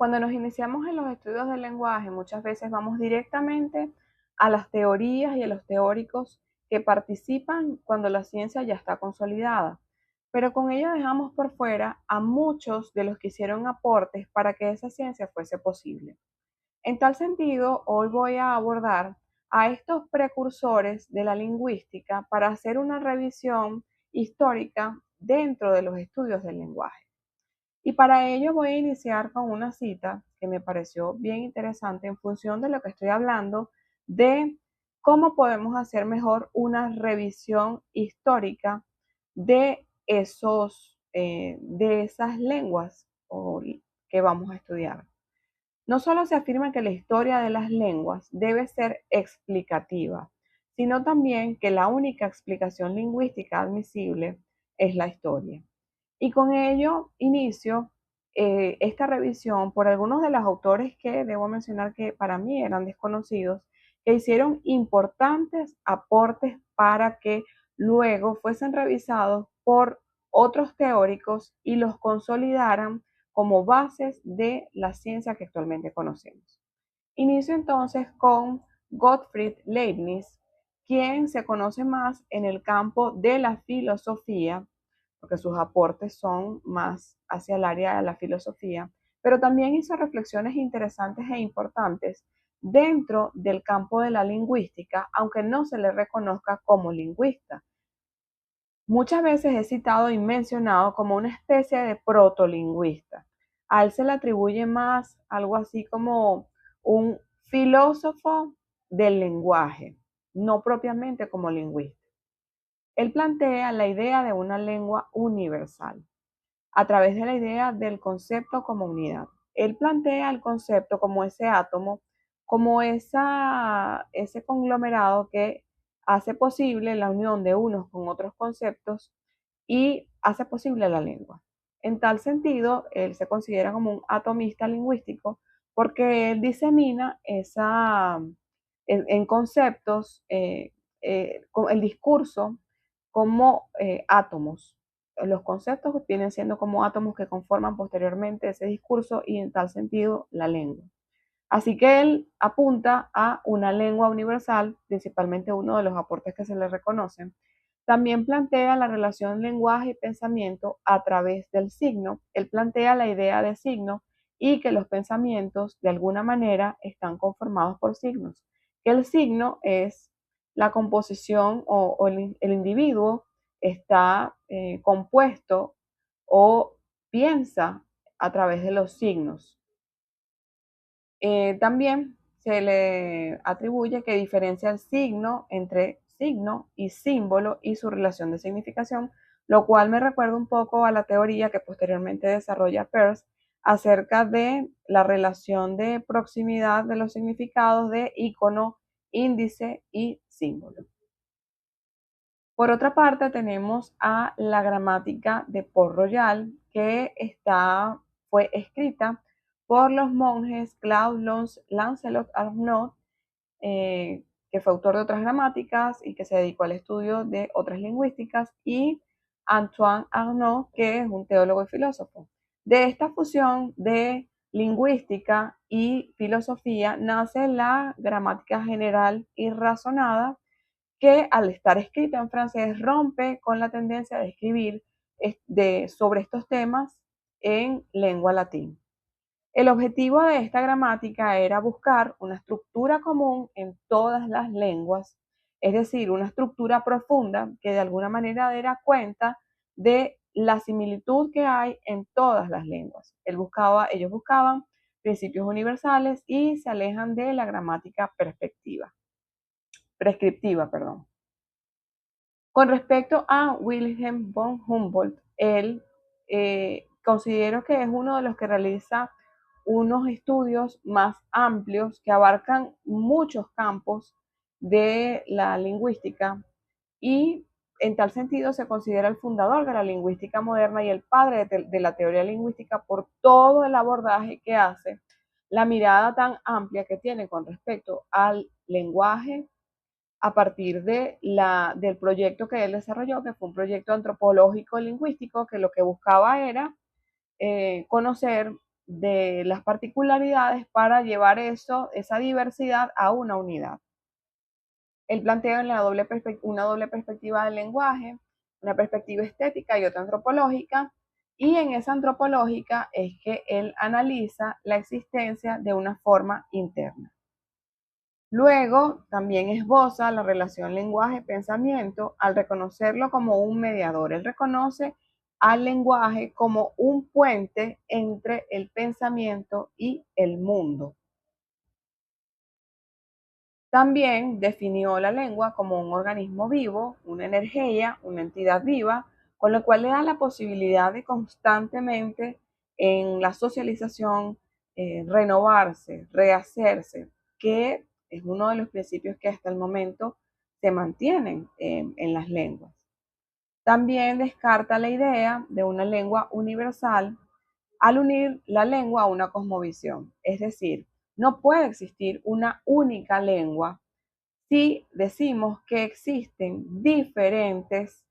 Cuando nos iniciamos en los estudios del lenguaje, muchas veces vamos directamente a las teorías y a los teóricos que participan cuando la ciencia ya está consolidada. Pero con ello dejamos por fuera a muchos de los que hicieron aportes para que esa ciencia fuese posible. En tal sentido, hoy voy a abordar a estos precursores de la lingüística para hacer una revisión histórica dentro de los estudios del lenguaje. Y para ello voy a iniciar con una cita que me pareció bien interesante en función de lo que estoy hablando de cómo podemos hacer mejor una revisión histórica de de esas lenguas que vamos a estudiar. No solo se afirma que la historia de las lenguas debe ser explicativa, sino también que la única explicación lingüística admisible es la historia. Y con ello inicio esta revisión por algunos de los autores que debo mencionar que para mí eran desconocidos, que hicieron importantes aportes para que luego fuesen revisados por otros teóricos y los consolidaran como bases de la ciencia que actualmente conocemos. Inicio entonces con Gottfried Leibniz, quien se conoce más en el campo de la filosofía, porque sus aportes son más hacia el área de la filosofía, pero también hizo reflexiones interesantes e importantes dentro del campo de la lingüística, aunque no se le reconozca como lingüista. Muchas veces es citado y mencionado como una especie de protolingüista. A él se le atribuye más algo así como un filósofo del lenguaje, no propiamente como lingüista. Él plantea la idea de una lengua universal a través de la idea del concepto como unidad. Él plantea el concepto como ese átomo, como ese conglomerado que hace posible la unión de unos con otros conceptos y hace posible la lengua. En tal sentido, él se considera como un atomista lingüístico porque él disemina en conceptos, el discurso como átomos. Los conceptos vienen siendo como átomos que conforman posteriormente ese discurso y en tal sentido la lengua. Así que él apunta a una lengua universal, principalmente uno de los aportes que se le reconocen. También plantea la relación lenguaje y pensamiento a través del signo. Él plantea la idea de signo y que los pensamientos de alguna manera están conformados por signos. Que el signo es la composición o el individuo está compuesto o piensa a través de los signos. También se le atribuye que diferencia el signo entre signo y símbolo y su relación de significación, lo cual me recuerda un poco a la teoría que posteriormente desarrolla Peirce acerca de la relación de proximidad de los significados de icono, índice y símbolo. Por otra parte, tenemos a la gramática de Port-Royal, que fue escrita por los monjes Claude Lancelot Arnaud, que fue autor de otras gramáticas y que se dedicó al estudio de otras lingüísticas, y Antoine Arnaud, que es un teólogo y filósofo. De esta fusión de lingüística y filosofía nace la gramática general y razonada, que al estar escrita en francés rompe con la tendencia de escribir sobre estos temas en lengua latín. El objetivo de esta gramática era buscar una estructura común en todas las lenguas, es decir, una estructura profunda que de alguna manera diera cuenta de la similitud que hay en todas las lenguas. Ellos buscaban principios universales y se alejan de la gramática prescriptiva, perdón. Con respecto a Wilhelm von Humboldt, él considero que es uno de los que realiza unos estudios más amplios que abarcan muchos campos de la lingüística y en tal sentido se considera el fundador de la lingüística moderna y el padre de la teoría lingüística por todo el abordaje que hace, la mirada tan amplia que tiene con respecto al lenguaje a partir del proyecto que él desarrolló, que fue un proyecto antropológico lingüístico, que lo que buscaba era conocer de las particularidades para llevar esa diversidad a una unidad. Él plantea una doble perspectiva del lenguaje, una perspectiva estética y otra antropológica, y en esa antropológica es que él analiza la existencia de una forma interna. Luego, también esboza la relación lenguaje-pensamiento al reconocerlo como un mediador. Él reconoce al lenguaje como un puente entre el pensamiento y el mundo. También definió la lengua como un organismo vivo, una energía, una entidad viva, con lo cual le da la posibilidad de constantemente en la socialización renovarse, rehacerse, que es uno de los principios que hasta el momento se mantienen en las lenguas. También descarta la idea de una lengua universal al unir la lengua a una cosmovisión. Es decir, no puede existir una única lengua si decimos que existen diferentes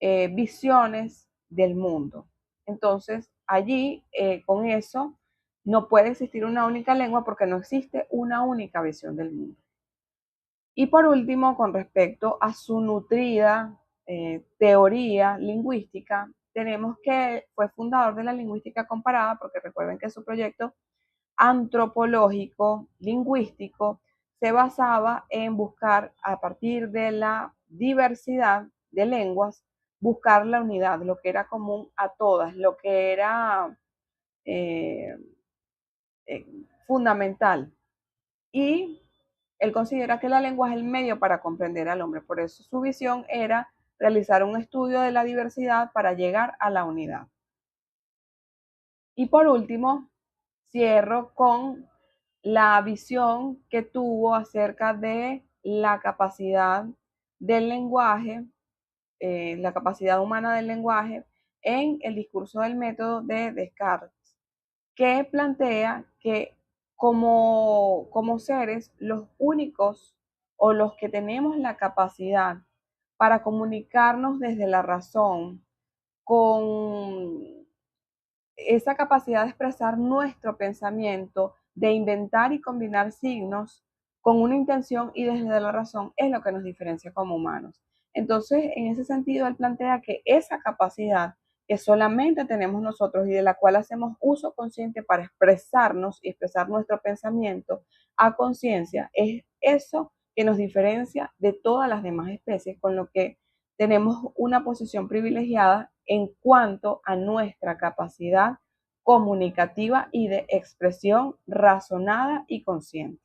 visiones del mundo. Entonces, allí, con eso, no puede existir una única lengua porque no existe una única visión del mundo. Y por último, con respecto a su nutrida teoría lingüística, tenemos que fue fundador de la lingüística comparada, porque recuerden que su proyecto antropológico, lingüístico, se basaba en buscar a partir de la diversidad de lenguas, buscar la unidad, lo que era común a todas, lo que era eh, eh, fundamental. Y él considera que la lengua es el medio para comprender al hombre. Por eso su visión era realizar un estudio de la diversidad para llegar a la unidad. Y por último, cierro con la visión que tuvo acerca de la capacidad del lenguaje, la capacidad humana del lenguaje en el discurso del método de Descartes, que plantea que como seres, los únicos o los que tenemos la capacidad para comunicarnos desde la razón, con esa capacidad de expresar nuestro pensamiento, de inventar y combinar signos con una intención y desde la razón, es lo que nos diferencia como humanos. Entonces, en ese sentido, él plantea que esa capacidad que solamente tenemos nosotros y de la cual hacemos uso consciente para expresarnos y expresar nuestro pensamiento a conciencia, es eso que nos diferencia de todas las demás especies, con lo que tenemos una posición privilegiada en cuanto a nuestra capacidad comunicativa y de expresión razonada y consciente.